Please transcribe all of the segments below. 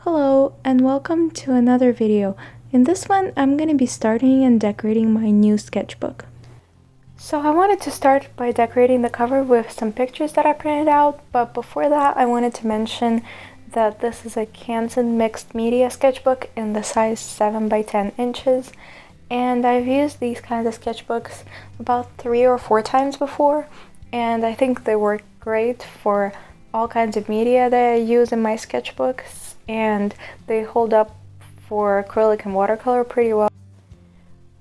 Hello and welcome to another video. In this one, I'm going to be starting and decorating my new sketchbook. So I wanted to start by decorating the cover with some pictures that I printed out, but before that I wanted to mention that this is a Canson mixed media sketchbook in the size 7 by 10 inches. And I've used these kinds of sketchbooks about 3 or 4 times before, and I think they work great for all kinds of media that I use in my sketchbooks, and they hold up for acrylic and watercolor pretty well.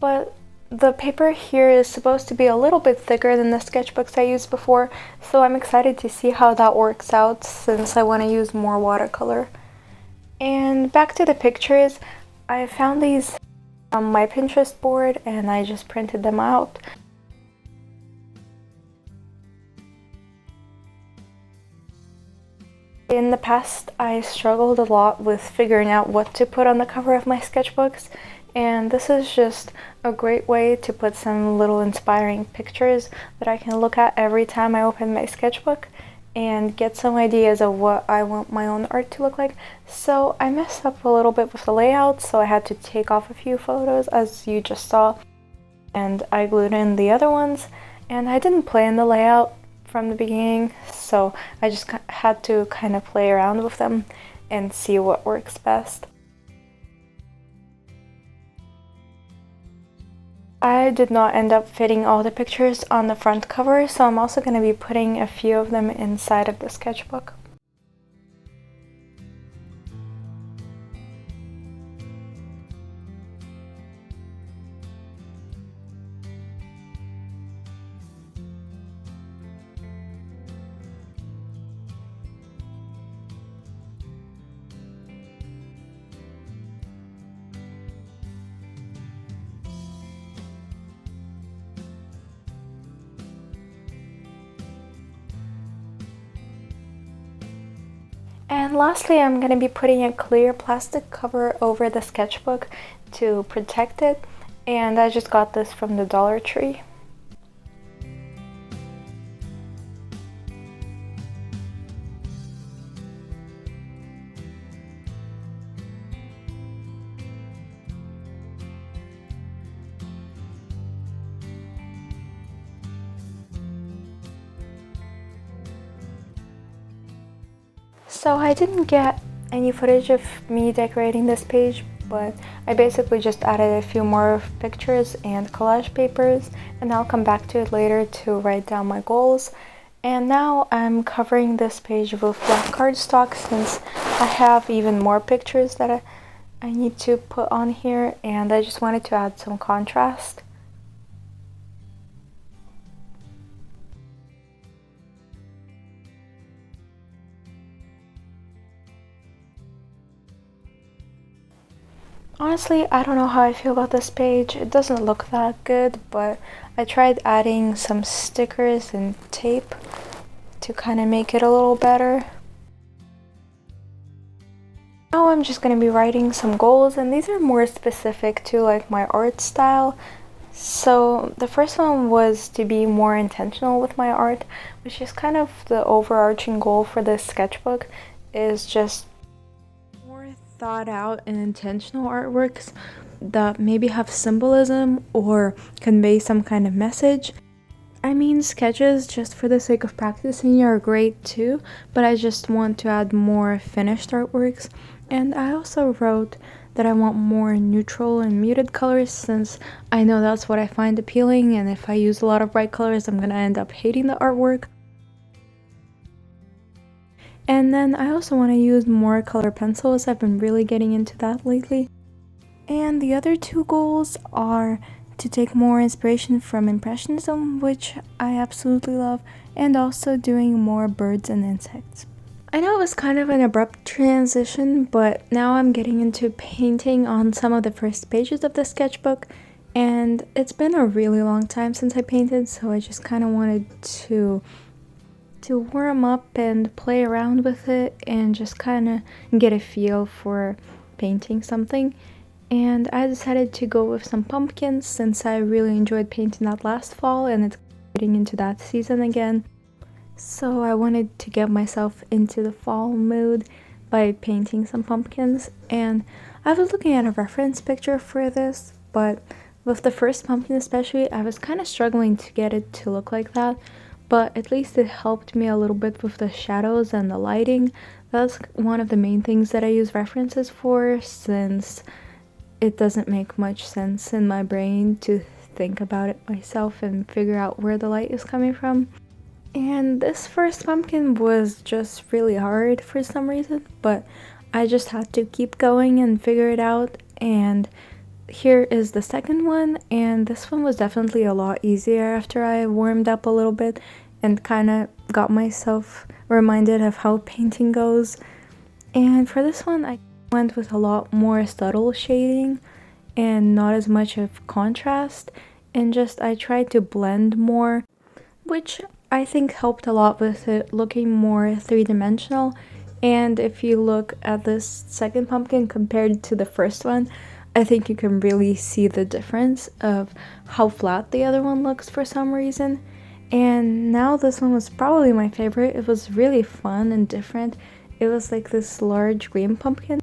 But the paper here is supposed to be a little bit thicker than the sketchbooks I used before, so I'm excited to see how that works out since I want to use more watercolor. And back to the pictures, I found these on my Pinterest board and I just printed them out. In the past, I struggled a lot with figuring out what to put on the cover of my sketchbooks, and this is just a great way to put some little inspiring pictures that I can look at every time I open my sketchbook and get some ideas of what I want my own art to look like. So I messed up a little bit with the layout, so I had to take off a few photos as you just saw, and I glued in the other ones, and I didn't plan the layout from the beginning, so I just had to kind of play around with them and see what works best. I did not end up fitting all the pictures on the front cover, so I'm also going to be putting a few of them inside of the sketchbook. And lastly, I'm going to be putting a clear plastic cover over the sketchbook to protect it, and I just got this from the Dollar Tree. So I didn't get any footage of me decorating this page, but I basically just added a few more pictures and collage papers, and I'll come back to it later to write down my goals. And now I'm covering this page with black cardstock since I have even more pictures that I need to put on here, and I just wanted to add some contrast. Honestly, I don't know how I feel about this page. It doesn't look that good, but I tried adding some stickers and tape to kind of make it a little better. Now I'm just going to be writing some goals, and these are more specific to like my art style. So the first one was to be more intentional with my art, which is kind of the overarching goal for this sketchbook, is just thought out and intentional artworks that maybe have symbolism or convey some kind of message. I mean, sketches just for the sake of practicing are great too, but I just want to add more finished artworks. And I also wrote that I want more neutral and muted colors since I know that's what I find appealing, and if I use a lot of bright colors I'm gonna end up hating the artwork. And then I also want to use more color pencils. I've been really getting into that lately. And the other two goals are to take more inspiration from Impressionism, which I absolutely love, and also doing more birds and insects. I know it was kind of an abrupt transition, but now I'm getting into painting on some of the first pages of the sketchbook, and it's been a really long time since I painted, so I just kind of wanted to warm up and play around with it and just kind of get a feel for painting something. And I decided to go with some pumpkins since I really enjoyed painting that last fall and it's getting into that season again. So I wanted to get myself into the fall mood by painting some pumpkins, and I was looking at a reference picture for this, but with the first pumpkin especially, I was kind of struggling to get it to look like that, but at least it helped me a little bit with the shadows and the lighting. That's one of the main things that I use references for, since it doesn't make much sense in my brain to think about it myself and figure out where the light is coming from. And this first pumpkin was just really hard for some reason, but I just had to keep going and figure it out. And here is the second one, and this one was definitely a lot easier after I warmed up a little bit and kind of got myself reminded of how painting goes. And for this one, I went with a lot more subtle shading and not as much of contrast, and just I tried to blend more, which I think helped a lot with it looking more three-dimensional. And if you look at this second pumpkin compared to the first one, I think you can really see the difference of how flat the other one looks for some reason. And now this one was probably my favorite. It was really fun and different. It was like this large green pumpkin.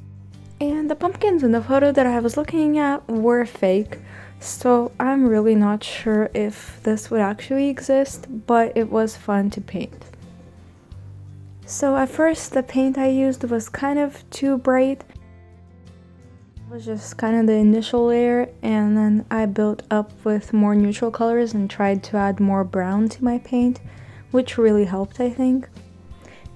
And the pumpkins in the photo that I was looking at were fake, so I'm really not sure if this would actually exist, but it was fun to paint. So at first the paint I used was kind of too bright. It was just kind of the initial layer, and then I built up with more neutral colors and tried to add more brown to my paint, which really helped, I think.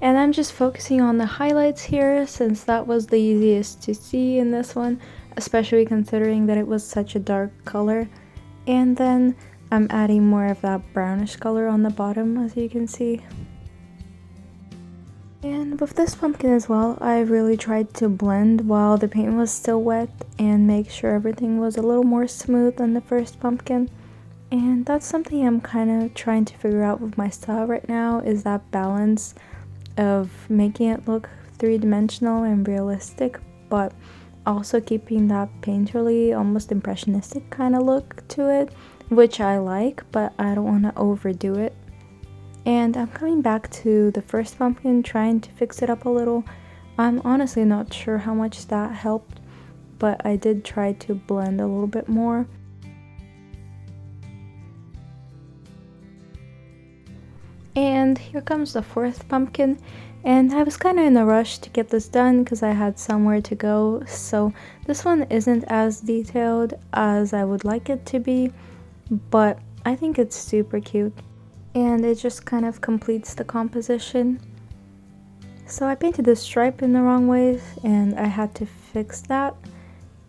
And I'm just focusing on the highlights here, since that was the easiest to see in this one, especially considering that it was such a dark color. And then I'm adding more of that brownish color on the bottom, as you can see. And with this pumpkin as well, I really tried to blend while the paint was still wet and make sure everything was a little more smooth than the first pumpkin. And that's something I'm kind of trying to figure out with my style right now, is that balance of making it look three-dimensional and realistic, but also keeping that painterly, almost impressionistic kind of look to it, which I like, but I don't want to overdo it. And I'm coming back to the first pumpkin, trying to fix it up a little. I'm honestly not sure how much that helped, but I did try to blend a little bit more. And here comes the fourth pumpkin, and I was kind of in a rush to get this done because I had somewhere to go, so this one isn't as detailed as I would like it to be, but I think it's super cute, and it just kind of completes the composition. So I painted the stripe in the wrong way, and I had to fix that,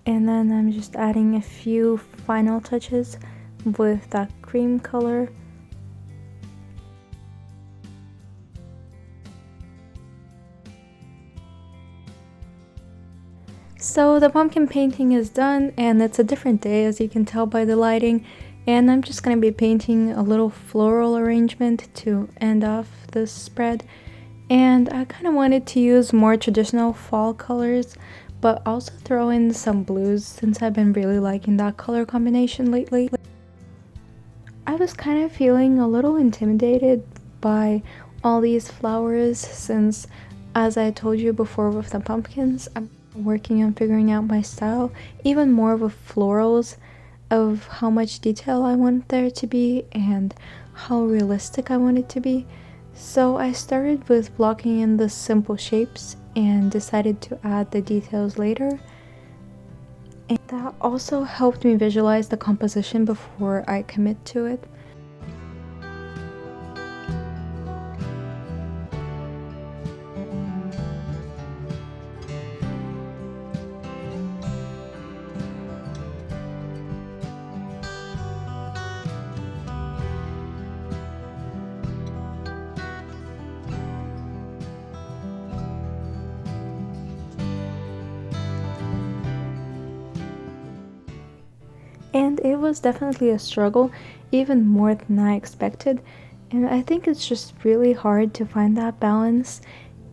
and then I'm just adding a few final touches with that cream color. So the pumpkin painting is done, and it's a different day, as you can tell by the lighting, and I'm just going to be painting a little floral arrangement to end off this spread. And I kind of wanted to use more traditional fall colors, but also throw in some blues, since I've been really liking that color combination lately. I was kind of feeling a little intimidated by all these flowers, since, as I told you before with the pumpkins, I'm working on figuring out my style even more with florals, of how much detail I want there to be and how realistic I want it to be. So I started with blocking in the simple shapes and decided to add the details later. And that also helped me visualize the composition before I commit to it. And it was definitely a struggle, even more than I expected, and I think it's just really hard to find that balance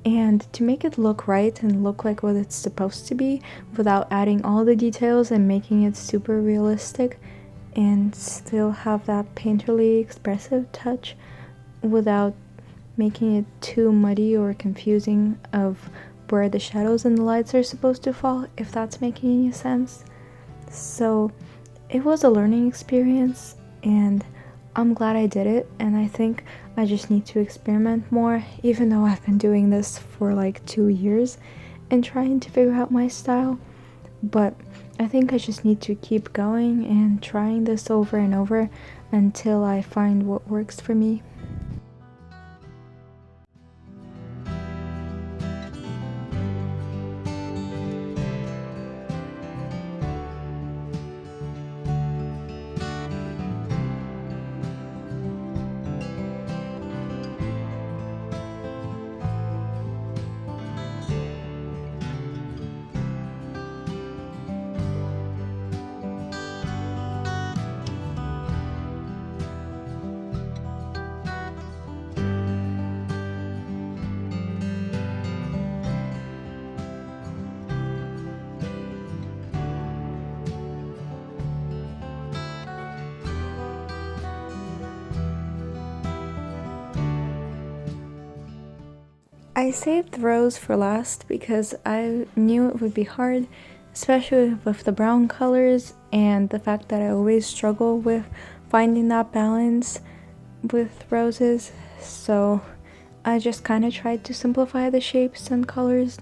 and to make it look right and look like what it's supposed to be without adding all the details and making it super realistic, and still have that painterly expressive touch without making it too muddy or confusing of where the shadows and the lights are supposed to fall, if that's making any sense. So it was a learning experience, and I'm glad I did it, and I think I just need to experiment more, even though I've been doing this for like 2 years and trying to figure out my style. But I think I just need to keep going and trying this over and over until I find what works for me. I saved the rose for last because I knew it would be hard, especially with the brown colors and the fact that I always struggle with finding that balance with roses. So I just kind of tried to simplify the shapes and colors,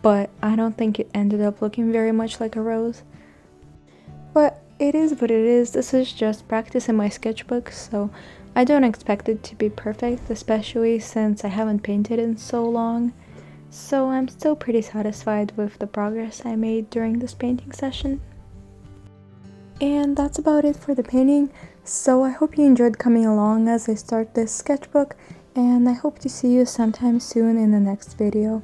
but I don't think it ended up looking very much like a rose. But it is what it is. This is just practice in my sketchbook, so I don't expect it to be perfect, especially since I haven't painted in so long. So I'm still pretty satisfied with the progress I made during this painting session. And that's about it for the painting. So I hope you enjoyed coming along as I start this sketchbook, and I hope to see you sometime soon in the next video.